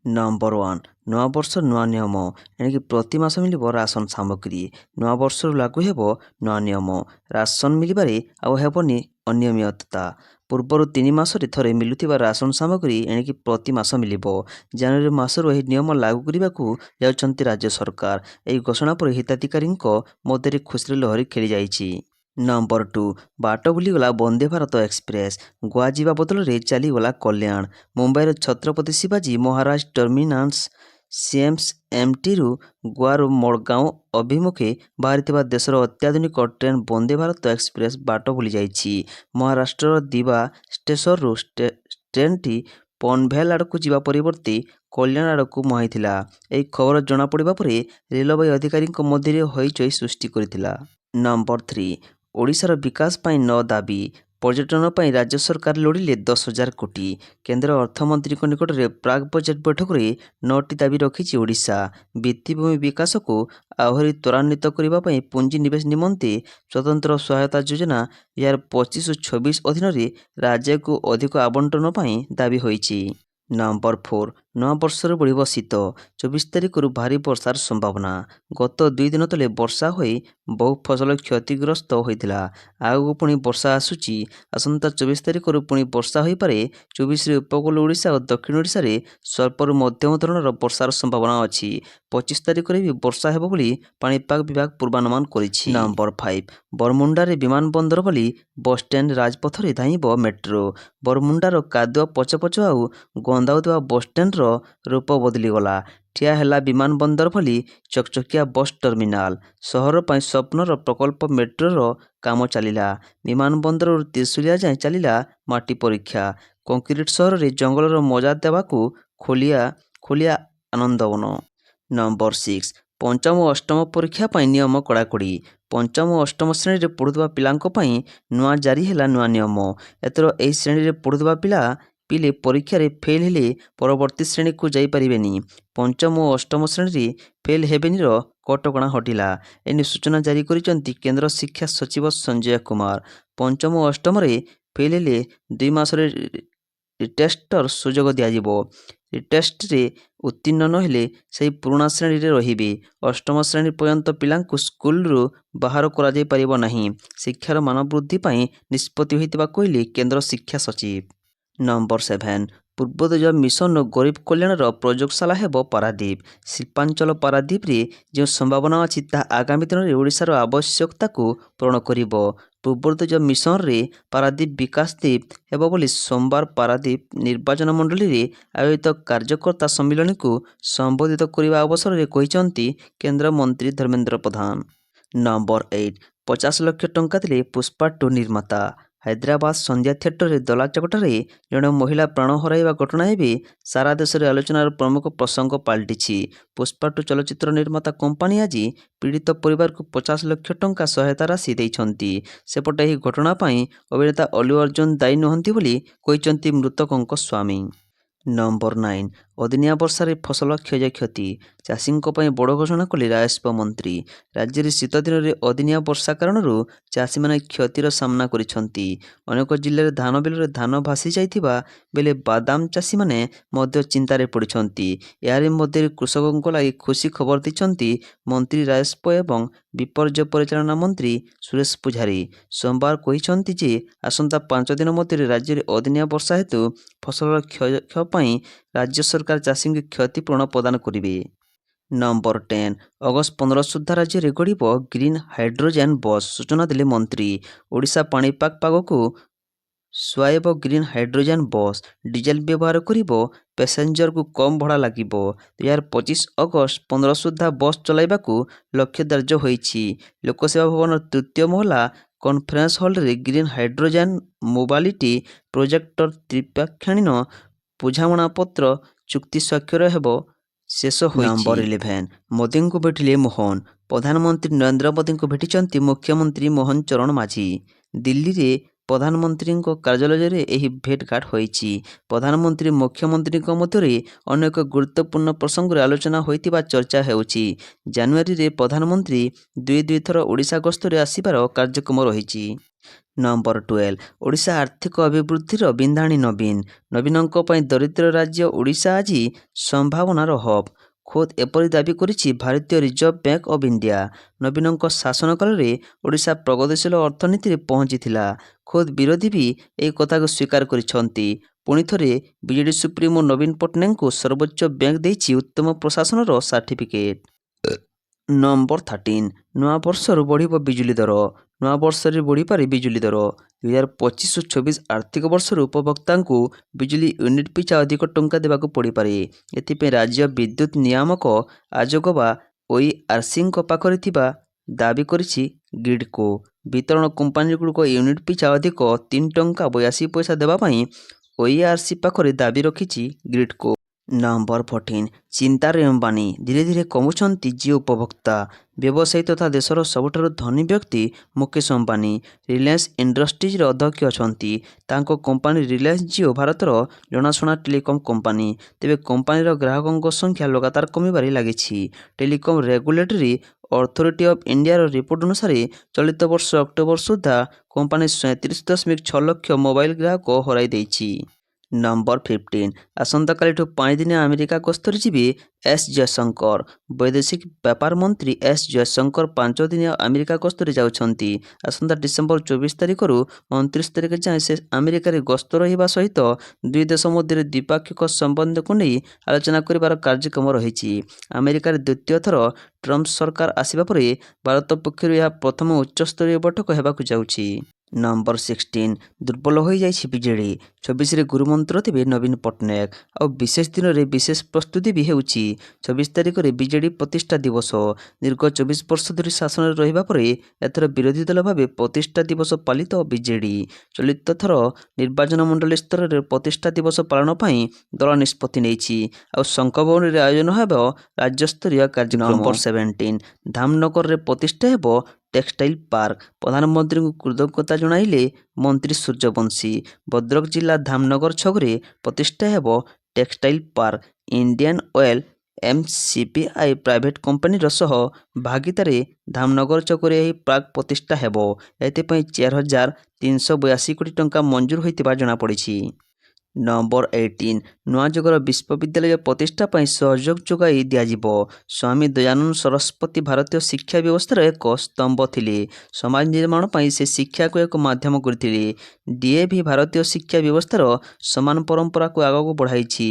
Number 1 ନୂଆବର୍ଷ ନୂଆ ନିୟମ ଏଣିକି ପ୍ରତି ମାସ ମିଳିବ ରାସନ ସାମଗ୍ରୀ। ନୂଆବର୍ଷରୁ ଲାଗୁ ହେବ ନୂଆ ନିୟମ। ରାସନ ମିଳିବାରେ ଆଉ ହେବନି ଅନିୟମିତତା। ପୂର୍ବରୁ 3 ମାସରେ ଥରେ ମିଳୁଥିବା ରାସନ ସାମଗ୍ରୀ ଏଣିକି ପ୍ରତି ମାସ ମିଳିବ। ଜାନୁଆରୀ ମାସରୁ ଏହି ନିୟମ ଲାଗୁ କରିବାକୁ ଯାଉଛନ୍ତି ରାଜ୍ୟ ସରକାର। ଏହି ଘୋଷଣା ପରେ ହିତାଧିକାରୀଙ୍କ ମଧ୍ୟରେ ଖୁସିର ଲହରୀ ଖେଳିଯାଇଛି। ନମ୍ବର 2 ବାଟ ବୁଲିଗଲା ବନ୍ଦେ ଭାରତ ଏକ୍ସପ୍ରେସ୍। ଗୋଆ ଯିବା ବଦଳରେ ଚାଲିଗଲା କଲ୍ୟାଣ। ମୁମ୍ବାଇର ଛତ୍ରପତି ଶିବାଜୀ ମହାରାଜ ଟର୍ମିନାସ୍ CMSMTରୁ ଗୋଆର ମଡଗାଓଁ ଅଭିମୁଖେ ବାହାରିଥିବା ଦେଶର ଅତ୍ୟାଧୁନିକ ଟ୍ରେନ୍ ବନ୍ଦେ ଭାରତ ଏକ୍ସପ୍ରେସ୍ ବାଟ ଭୁଲିଯାଇଛି। ମହାରାଷ୍ଟ୍ରର ଦିବା ଷ୍ଟେସନରୁ ଟ୍ରେନ୍ଟି ପନଭେଲ ଆଡ଼କୁ ଯିବା ପରିବର୍ତ୍ତେ କଲ୍ୟାଣ ଆଡ଼କୁ ମୁହାଁଇଥିଲା। ଏହି ଖବର ଜଣାପଡ଼ିବା ପରେ ରେଳବାଇ ଅଧିକାରୀଙ୍କ ମଧ୍ୟରେ ହଇଚଇ ସୃଷ୍ଟି କରିଥିଲା। ନମ୍ବର 3 ଓଡ଼ିଶାର ବିକାଶ ପାଇଁ 9 ଦାବି। ପର୍ଯ୍ୟଟନ ପାଇଁ ରାଜ୍ୟ ସରକାର ଲୋଡ଼ିଲେ 10,000 କୋଟି। କେନ୍ଦ୍ର ଅର୍ଥମନ୍ତ୍ରୀଙ୍କ ନିକଟରେ ପ୍ରାକ୍ ବଜେଟ୍ ବୈଠକରେ 9ଟି ଦାବି ରଖିଛି ଓଡ଼ିଶା। ଭିତ୍ତିଭୂମି ବିକାଶକୁ ଆହୁରି ତ୍ୱରାନ୍ୱିତ କରିବା ପାଇଁ ପୁଞ୍ଜି ନିବେଶ ନିମନ୍ତେ ସ୍ୱତନ୍ତ୍ର ସହାୟତା ଯୋଜନା 2025-26 ଅଧୀନରେ ରାଜ୍ୟକୁ ଅଧିକ ଆବଣ୍ଟନ ପାଇଁ ଦାବି ହୋଇଛି। ନମ୍ବର 4 ନୂଆବର୍ଷରେ ବଢ଼ିବ ଶୀତ। 24 ତାରିଖରୁ ଭାରୀ ବର୍ଷାର ସମ୍ଭାବନା। ଗତ 2 ଦିନ ତଳେ ବର୍ଷା ହୋଇ ବହୁ ଫସଲ କ୍ଷତିଗ୍ରସ୍ତ ହୋଇଥିଲା। ଆଗକୁ ପୁଣି ବର୍ଷା ଆସୁଛି। ଆସନ୍ତା 24 ତାରିଖରୁ ପୁଣି ବର୍ଷା ହୋଇପାରେ। 24ରେ ଉପକୂଳ ଓଡ଼ିଶା ଓ ଦକ୍ଷିଣ ଓଡ଼ିଶାରେ ସ୍ୱଳ୍ପରୁ ମଧ୍ୟମ ଧରଣର ବର୍ଷାର ସମ୍ଭାବନା ଅଛି। 25 ତାରିଖରେ ବି ବର୍ଷା ହେବ ବୋଲି ପାଣିପାଗ ବିଭାଗ ପୂର୍ବାନୁମାନ କରିଛି। ନମ୍ବର 5 ବରମୁଣ୍ଡାରେ ବିମାନ ବନ୍ଦର ଭଳି ବସ୍ଷ୍ଟାଣ୍ଡ ରାଜପଥରେ ଧାଇଁବ ମେଟ୍ରୋ। ବରମୁଣ୍ଡାର କାଦୁଅ ପଚ ପଚ ଆଉ ଗନ୍ଧାଉଥିବା ବସ୍ଷ୍ଟାଣ୍ଡର ରୂପ ବଦଳିଗଲା। ଠିଆ ହେଲା ବିମାନ ବନ୍ଦର ଭଳି ଚକଚକିଆ ବସ୍ ଟର୍ମିନାଲ। ସହର ପାଇଁ ସ୍ୱପ୍ନର ପ୍ରକଳ୍ପ ମେଟ୍ରୋର କାମ ଚାଲିଲା। ବିମାନ ବନ୍ଦରରୁ ତ୍ରିଶୁଳିଆ ଯାଏଁ ଚାଲିଲା ମାଟି ପରୀକ୍ଷା। କଂକ୍ରିଟ ସହରରେ ଜଙ୍ଗଲର ମଜା ଦେବାକୁ ଖୋଲିଆ ଆନନ୍ଦବନ। ନମ୍ବର 6 ପଞ୍ଚମ ଓ ଅଷ୍ଟମ ପରୀକ୍ଷା ପାଇଁ ନିୟମ କଡ଼ାକଡ଼ି। ପଞ୍ଚମ ଓ ଅଷ୍ଟମ ଶ୍ରେଣୀରେ ପଢ଼ୁଥିବା ପିଲାଙ୍କ ପାଇଁ ଜାରି ହେଲା ନୂଆ ନିୟମ। ଏଥର ଏହି ଶ୍ରେଣୀରେ ପଢ଼ୁଥିବା ପିଲେ ପରୀକ୍ଷାରେ ଫେଲ୍ ହେଲେ ପରବର୍ତ୍ତୀ ଶ୍ରେଣୀକୁ ଯାଇପାରିବେନି। ପଞ୍ଚମ ଓ ଅଷ୍ଟମ ଶ୍ରେଣୀରେ ଫେଲ୍ ହେବେନିର କଟକଣା ହଟିଲା। ଏନେଇ ସୂଚନା ଜାରି କରିଛନ୍ତି କେନ୍ଦ୍ର ଶିକ୍ଷା ସଚିବ ସଞ୍ଜୟ କୁମାର। ପଞ୍ଚମ ଓ ଅଷ୍ଟମରେ ଫେଲ୍ ହେଲେ 2 ମାସରେ ରିଟେଷ୍ଟର ସୁଯୋଗ ଦିଆଯିବ। ରିଟେଷ୍ଟରେ ଉତ୍ତୀର୍ଣ୍ଣ ନ ହେଲେ ସେହି ପୁରୁଣା ଶ୍ରେଣୀରେ ରହିବେ। ଅଷ୍ଟମ ଶ୍ରେଣୀ ପର୍ଯ୍ୟନ୍ତ ପିଲାଙ୍କୁ ସ୍କୁଲରୁ ବାହାର କରାଯାଇ ପାରିବ ନାହିଁ। ଶିକ୍ଷାର ମାନ ବୃଦ୍ଧି ପାଇଁ ନିଷ୍ପତ୍ତି ହୋଇଥିବା କହିଲେ କେନ୍ଦ୍ର ଶିକ୍ଷା ସଚିବ। ନମ୍ବର 7 ପୂର୍ବୋଦୟ ମିଶନ ଓ ଗରିବ କଲ୍ୟାଣର ପ୍ରଯୋଗଶାଳା ହେବ ପାରାଦୀପ। ଶିଳ୍ପାଞ୍ଚଳ ପାରାଦୀପରେ ଯେଉଁ ସମ୍ଭାବନା ଅଛି ତାହା ଆଗାମୀ ଦିନରେ ଓଡ଼ିଶାର ଆବଶ୍ୟକତାକୁ ପୂରଣ କରିବ। ପୂର୍ବୋଦୟ ମିଶନରେ ପାରାଦୀପ ବିକାଶ ଦ୍ୱୀପ ହେବ ବୋଲି ସୋମବାର ପାରାଦୀପ ନିର୍ବାଚନ ମଣ୍ଡଳୀରେ ଆୟୋଜିତ କାର୍ଯ୍ୟକର୍ତ୍ତା ସମ୍ମିଳନୀକୁ ସମ୍ବୋଧିତ କରିବା ଅବସରରେ କହିଛନ୍ତି କେନ୍ଦ୍ରମନ୍ତ୍ରୀ ଧର୍ମେନ୍ଦ୍ର ପ୍ରଧାନ। ନମ୍ବର 8 50 ଲକ୍ଷ ଟଙ୍କା ଦେଲେ ପୁଷ୍ପା 2 ନିର୍ମାତା। ହାଇଦ୍ରାବାଦ ସନ୍ଧ୍ୟା ଥିଏଟରରେ ଦଳାଚକଟାରେ ଜଣେ ମହିଳା ପ୍ରାଣ ହରାଇବା ଘଟଣା ଏବେ ସାରା ଦେଶରେ ଆଲୋଚନାର ପ୍ରମୁଖ ପ୍ରସଙ୍ଗ ପାଲଟିଛି। ପୁଷ୍ପା 2 ଚଳଚ୍ଚିତ୍ର ନିର୍ମାତା କମ୍ପାନୀ ଆଜି ପୀଡ଼ିତ ପରିବାରକୁ 50 ଲକ୍ଷ ଟଙ୍କା ସହାୟତା ରାଶି ଦେଇଛନ୍ତି। ସେପଟେ ଏହି ଘଟଣା ପାଇଁ ଅଭିନେତା ଅଲ୍ଲୁ ଅର୍ଜୁନ ଦାୟୀ ନୁହନ୍ତି ବୋଲି କହିଛନ୍ତି ମୃତକଙ୍କ ସ୍ୱାମୀ। ନମ୍ବର 9 ଅଦିନିଆ ବର୍ଷାରେ ଫସଲ କ୍ଷୟକ୍ଷତି। ଚାଷୀଙ୍କ ପାଇଁ ବଡ଼ ଘୋଷଣା କଲେ ରାଜସ୍ୱ ମନ୍ତ୍ରୀ। ରାଜ୍ୟରେ ଶୀତ ଦିନରେ ଅଦିନିଆ ବର୍ଷା କାରଣରୁ ଚାଷୀମାନେ କ୍ଷତିର ସାମ୍ନା କରିଛନ୍ତି। ଅନେକ ଜିଲ୍ଲାରେ ଧାନ ବିଲରେ ଧାନ ଭାସି ଯାଇଥିବା ବେଳେ ବାଦାମ ଚାଷୀମାନେ ମଧ୍ୟ ଚିନ୍ତାରେ ପଡ଼ିଛନ୍ତି। ଏହାରି ମଧ୍ୟରେ କୃଷକଙ୍କ ଲାଗି ଖୁସି ଖବର ଦେଇଛନ୍ତି ମନ୍ତ୍ରୀ ରାଜସ୍ୱ ଏବଂ ବିପର୍ଯ୍ୟୟ ପରିଚାଳନା ମନ୍ତ୍ରୀ ସୁରେଶ ପୂଝାରୀ। ସୋମବାର କହିଛନ୍ତି ଯେ ଆସନ୍ତା 5 ଦିନ ମଧ୍ୟରେ ରାଜ୍ୟରେ ଅଦିନିଆ ବର୍ଷା ହେତୁ ଫସଲର କ୍ଷୟ ପାଇଁ ରାଜ୍ୟ ସରକାର ଚାଷୀଙ୍କୁ କ୍ଷତିପୂରଣ ପ୍ରଦାନ କରିବେ। ନମ୍ବର 10 ଅଗଷ୍ଟ 15 ସୁଦ୍ଧା ରାଜ୍ୟରେ ଗଡ଼ିବ ଗ୍ରୀନ୍ ହାଇଡ୍ରୋଜେନ୍ ବସ୍। ସୂଚନା ଦେଲେ ମନ୍ତ୍ରୀ। ଓଡ଼ିଶା ପାଗକୁ ସୁହାଇବ ଗ୍ରୀନ୍ ହାଇଡ୍ରୋଜେନ୍ ବସ୍। ଡିଜେଲ ବ୍ୟବହାର କରିବ। ପ୍ୟାସେଞ୍ଜରକୁ କମ୍ ଭଡ଼ା ଲାଗିବ। 2025 ଅଗଷ୍ଟ 15 ସୁଦ୍ଧା ବସ୍ ଚଳାଇବାକୁ ଲକ୍ଷ୍ୟ ଧାର୍ଯ୍ୟ ହୋଇଛି। ଲୋକସେବା ଭବନର ତୃତୀୟ ମହଲା କନଫରେନ୍ସ ହଲରେ ଗ୍ରୀନ୍ ହାଇଡ୍ରୋଜେନ୍ ମୋବାଲିଟି ପ୍ରୋଜେକ୍ଟର ତ୍ରିପାକ୍ଷିକ ବୁଝାମଣାପତ୍ର ଚୁକ୍ତି ସ୍ୱାକ୍ଷର ଶେଷ ହୋଇଛି। ନମ୍ବର 11 ମୋଦିଙ୍କୁ ଭେଟିଲେ ମୋହନ। ପ୍ରଧାନମନ୍ତ୍ରୀ ନରେନ୍ଦ୍ର ମୋଦିଙ୍କୁ ଭେଟିଛନ୍ତି ମୁଖ୍ୟମନ୍ତ୍ରୀ ମୋହନ ଚରଣ ମାଝୀ। ଦିଲ୍ଲୀରେ ପ୍ରଧାନମନ୍ତ୍ରୀଙ୍କ କାର୍ଯ୍ୟାଳୟରେ ଏହି ଭେଟଘାଟ ହୋଇଛି। ପ୍ରଧାନମନ୍ତ୍ରୀ ମୁଖ୍ୟମନ୍ତ୍ରୀଙ୍କ ମଧ୍ୟରେ ଅନେକ ଗୁରୁତ୍ୱପୂର୍ଣ୍ଣ ପ୍ରସଙ୍ଗରେ ଆଲୋଚନା ହୋଇଥିବା ଚର୍ଚ୍ଚା ହେଉଛି। ଜାନୁଆରୀରେ ପ୍ରଧାନମନ୍ତ୍ରୀ ଦୁଇ ଥର ଓଡ଼ିଶା ଗସ୍ତରେ ଆସିବାର କାର୍ଯ୍ୟକ୍ରମ ରହିଛି। ନମ୍ବର 12 ଓଡ଼ିଶା ଆର୍ଥିକ ଅଭିବୃଦ୍ଧିର ବିନ୍ଧାଣୀ ନବୀନ। ନବୀନଙ୍କ ପାଇଁ ଦରିଦ୍ର ରାଜ୍ୟ ଓଡ଼ିଶା ଆଜି ସମ୍ଭାବନାର ହବ୍। ଖୋଦ୍ ଏପରି ଦାବି କରିଛି ଭାରତୀୟ ରିଜର୍ଭ ବ୍ୟାଙ୍କ ଅଫ୍ ଇଣ୍ଡିଆ। ନବୀନଙ୍କ ଶାସନ କାଳରେ ଓଡ଼ିଶା ପ୍ରଗତିଶୀଳ ଅର୍ଥନୀତିରେ ପହଞ୍ଚିଥିଲା। ଖୋଦ୍ ବିରୋଧୀ ବି ଏହି କଥାକୁ ସ୍ୱୀକାର କରିଛନ୍ତି। ପୁଣି ଥରେ ବିଜେଡି ସୁପ୍ରିମୋ ନବୀନ ପଟ୍ଟନାୟକଙ୍କୁ ସର୍ବୋଚ୍ଚ ବ୍ୟାଙ୍କ ଦେଇଛି ଉତ୍ତମ ପ୍ରଶାସନର ସାର୍ଟିଫିକେଟ୍। ନମ୍ବର 13 ନୂଆବର୍ଷରୁ ବଢ଼ିବ ବିଜୁଳି ଦର। ନୂଆବର୍ଷରେ ବଢ଼ିପାରେ ବିଜୁଳି ଦର। 2025-26 ଆର୍ଥିକ ବର୍ଷରୁ ଉପଭୋକ୍ତାଙ୍କୁ ବିଜୁଳି ୟୁନିଟ୍ ପିଛା ଅଧିକ ଟଙ୍କା ଦେବାକୁ ପଡ଼ିପାରେ। ଏଥିପାଇଁ ରାଜ୍ୟ ବିଦ୍ୟୁତ୍ ନିୟାମକ ଆଯୋଗ ବା OERCଙ୍କ ପାଖରେ ଥିବା ଦାବି କରିଛି ଗ୍ରିଡ୍କୋ। ବିତରଣ କମ୍ପାନୀଗୁଡ଼ିକ ୟୁନିଟ୍ ପିଛା ଅଧିକ 3 ଟଙ୍କା 82 ପଇସା ଦେବା ପାଇଁ OERC ପାଖରେ ଦାବି ରଖିଛି ଗ୍ରିଡ୍କୋ। ନମ୍ବର 14 ଚିନ୍ତାରେ ଅମ୍ବାନୀ। ଧୀରେ ଧୀରେ କମୁଛନ୍ତି ଜିଓ ଉପଭୋକ୍ତା। ବ୍ୟବସାୟୀ ତଥା ଦେଶର ସବୁଠାରୁ ଧନୀ ବ୍ୟକ୍ତି ମୁକେଶ ଅମ୍ବାନୀ ରିଲାଏନ୍ସ ଇଣ୍ଡଷ୍ଟ୍ରିଜ୍ର ଅଧ୍ୟକ୍ଷ ଅଛନ୍ତି। ତାଙ୍କ କମ୍ପାନୀ ରିଲାଏନ୍ସ ଜିଓ ଭାରତର ଜଣାଶୁଣା ଟେଲିକମ୍ କମ୍ପାନୀ। ତେବେ କମ୍ପାନୀର ଗ୍ରାହକଙ୍କ ସଂଖ୍ୟା ଲଗାତାର କମିବାରେ ଲାଗିଛି। ଟେଲିକମ୍ ରେଗୁଲେଟରୀ ଅଥରିଟି ଅଫ୍ ଇଣ୍ଡିଆର ରିପୋର୍ଟ ଅନୁସାରେ ଚଳିତ ବର୍ଷ ଅକ୍ଟୋବର ସୁଦ୍ଧା କମ୍ପାନୀ 37.6 ଲକ୍ଷ ମୋବାଇଲ ଗ୍ରାହକ ହରାଇ ଦେଇଛି। ନମ୍ବର 15 ଆସନ୍ତାକାଲିଠୁ 5 ଦିନିଆ ଆମେରିକା ଗସ୍ତରେ ଯିବେ ଏସ୍ ଜୟଶଙ୍କର। ବୈଦେଶିକ ବ୍ୟାପାର ମନ୍ତ୍ରୀ ଏସ୍ ଜୟଶଙ୍କର 5 ଦିନିଆ ଆମେରିକା ଗସ୍ତରେ ଯାଉଛନ୍ତି। ଆସନ୍ତା ଡିସେମ୍ବର 24 ତାରିଖରୁ 29 ତାରିଖ ଯାଏଁ ସେ ଆମେରିକାରେ ଗସ୍ତ ରହିବା ସହିତ ଦୁଇ ଦେଶ ମଧ୍ୟରେ ଦ୍ୱିପାକ୍ଷିକ ସମ୍ବନ୍ଧକୁ ନେଇ ଆଲୋଚନା କରିବାର କାର୍ଯ୍ୟକ୍ରମ ରହିଛି। ଆମେରିକାରେ ଦ୍ୱିତୀୟ ଥର ଟ୍ରମ୍ପ ସରକାର ଆସିବା ପରେ ଭାରତ ପକ୍ଷରୁ ଏହା ପ୍ରଥମ ଉଚ୍ଚସ୍ତରୀୟ ବୈଠକ ହେବାକୁ ଯାଉଛି। ନମ୍ବର 16 ଦୁର୍ବଳ ହୋଇଯାଇଛି ବିଜେଡି। 26ରେ ଗୁରୁମନ୍ତ୍ର ଦେବେ ନବୀନ ପଟ୍ଟନାୟକ। ଆଉ ବିଶେଷ ଦିନରେ ବିଶେଷ ପ୍ରସ୍ତୁତି ବି ହେଉଛି। 26 ତାରିଖରେ ବିଜେଡି ପ୍ରତିଷ୍ଠା ଦିବସ। ଦୀର୍ଘ 24 ବର୍ଷ ଧରି ଶାସନରେ ରହିବା ପରେ ଏଥର ବିରୋଧୀ ଦଳ ଭାବେ ପ୍ରତିଷ୍ଠା ଦିବସ ପାଳିତ ବିଜେଡି। ଚଳିତ ଥର ନିର୍ବାଚନ ମଣ୍ଡଳୀ ସ୍ତରରେ ପ୍ରତିଷ୍ଠା ଦିବସ ପାଳନ ପାଇଁ ଦଳ ନିଷ୍ପତ୍ତି ନେଇଛି। ଆଉ ଶଙ୍ଖଭବନରେ ଆୟୋଜନ ହେବ ରାଜ୍ୟସ୍ତରୀୟ କାର୍ଯ୍ୟକ୍ରମ। ନମ୍ବର 17 ଧାମନଗରରେ ପ୍ରତିଷ୍ଠା ହେବ ଟେକ୍ସଟାଇଲ ପାର୍କ। ପ୍ରଧାନମନ୍ତ୍ରୀଙ୍କୁ କୃତଜ୍ଞତା ଜଣାଇଲେ ମନ୍ତ୍ରୀ ସୂର୍ଯ୍ୟବଂଶୀ। ଭଦ୍ରକ ଜିଲ୍ଲା ଧାମନଗର ଛକରେ ପ୍ରତିଷ୍ଠା ହେବ textile park. Indian oil MCPI private କମ୍ପାନୀର ସହ ଭାଗିଦାରୀରେ ଧାମନଗର ଛକରେ ଏହି ପାର୍କ ପ୍ରତିଷ୍ଠା ହେବ। ଏଥିପାଇଁ 4,382 କୋଟି ଟଙ୍କା ମଞ୍ଜୁର ହୋଇଥିବା ଜଣାପଡ଼ିଛି। ନମ୍ବର 18 ନୂଆ ଯୁଗର ବିଶ୍ୱବିଦ୍ୟାଳୟ ପ୍ରତିଷ୍ଠା ପାଇଁ ସହଯୋଗ ଯୋଗାଇ ଦିଆଯିବ। ସ୍ୱାମୀ ଦୟାନନ୍ଦ ସରସ୍ୱତୀ ଭାରତୀୟ ଶିକ୍ଷା ବ୍ୟବସ୍ଥାର ଏକ ସ୍ତମ୍ଭ ଥିଲେ। ସମାଜ ନିର୍ମାଣ ପାଇଁ ସେ ଶିକ୍ଷାକୁ ଏକ ମାଧ୍ୟମ କରିଥିଲେ। DAV ଭାରତୀୟ ଶିକ୍ଷା ବ୍ୟବସ୍ଥାର ସମାନ ପରମ୍ପରାକୁ ଆଗକୁ ବଢ଼ାଇଛି।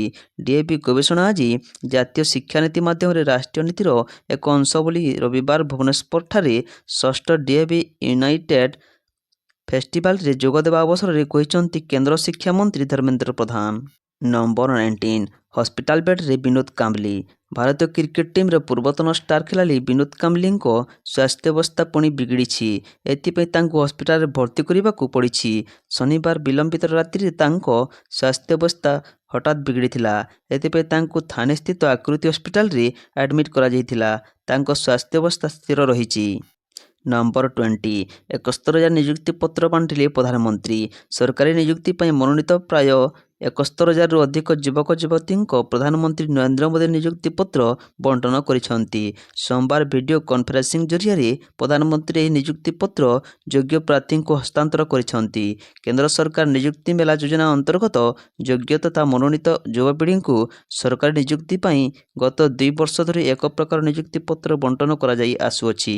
DAV ଗବେଷଣା ଆଜି ଜାତୀୟ ଶିକ୍ଷାନୀତି ମାଧ୍ୟମରେ ରାଷ୍ଟ୍ରୀୟ ନୀତିର ଏକ ଅଂଶ ବୋଲି ରବିବାର ଭୁବନେଶ୍ୱରଠାରେ 6ଠ DAV ୟୁନାଇଟେଡ୍ ଫେଷ୍ଟିଭାଲରେ ଯୋଗଦେବା ଅବସରରେ କହିଛନ୍ତି କେନ୍ଦ୍ର ଶିକ୍ଷାମନ୍ତ୍ରୀ ଧର୍ମେନ୍ଦ୍ର ପ୍ରଧାନ। ନମ୍ବର 19 ହସ୍ପିଟାଲ ବେଡ୍ରେ ବିନୋଦ କାମ୍ବଲି। ଭାରତୀୟ କ୍ରିକେଟ ଟିମ୍ର ପୂର୍ବତନ ଷ୍ଟାର ଖେଳାଳି ବିନୋଦ କାମ୍ବଲିଙ୍କ ସ୍ୱାସ୍ଥ୍ୟାବସ୍ଥା ପୁଣି ବିଗିଡ଼ିଛି। ଏଥିପାଇଁ ତାଙ୍କୁ ହସ୍ପିଟାଲରେ ଭର୍ତ୍ତି କରିବାକୁ ପଡ଼ିଛି। ଶନିବାର ବିଳମ୍ବିତ ରାତ୍ରିରେ ତାଙ୍କ ସ୍ୱାସ୍ଥ୍ୟାବସ୍ଥା ହଠାତ୍ ବିଗିଡ଼ିଥିଲା। ଏଥିପାଇଁ ତାଙ୍କୁ ଥାନେସ୍ଥିତ ଆକୃତି ହସ୍ପିଟାଲରେ ଆଡମିଟ୍ କରାଯାଇଥିଲା। ତାଙ୍କ ସ୍ୱାସ୍ଥ୍ୟାବସ୍ଥା ସ୍ଥିର ରହିଛି। ନମ୍ବର 20 71,000 ନିଯୁକ୍ତି ପତ୍ର ବାଣ୍ଟିଲେ ପ୍ରଧାନମନ୍ତ୍ରୀ। ସରକାରୀ ନିଯୁକ୍ତି ପାଇଁ ମନୋନୀତ ପ୍ରାୟ 71,000ରୁ ଅଧିକ ଯୁବକ ଯୁବତୀଙ୍କ ପ୍ରଧାନମନ୍ତ୍ରୀ ନରେନ୍ଦ୍ର ମୋଦି ନିଯୁକ୍ତି ପତ୍ର ବଣ୍ଟନ କରିଛନ୍ତି। ସୋମବାର ଭିଡ଼ିଓ କନଫରେନ୍ସିଂ ଜରିଆରେ ପ୍ରଧାନମନ୍ତ୍ରୀ ଏହି ନିଯୁକ୍ତି ପତ୍ର ଯୋଗ୍ୟ ପ୍ରାର୍ଥୀଙ୍କୁ ହସ୍ତାନ୍ତର କରିଛନ୍ତି। କେନ୍ଦ୍ର ସରକାର ନିଯୁକ୍ତି ମେଲା ଯୋଜନା ଅନ୍ତର୍ଗତ ଯୋଗ୍ୟ ତଥା ମନୋନୀତ ଯୁବପିଢ଼ିଙ୍କୁ ସରକାରୀ ନିଯୁକ୍ତି ପାଇଁ ଗତ 2 ବର୍ଷ ଧରି ଏକ ପ୍ରକାର ନିଯୁକ୍ତି ପତ୍ର ବଣ୍ଟନ କରାଯାଇ ଆସୁଅଛି।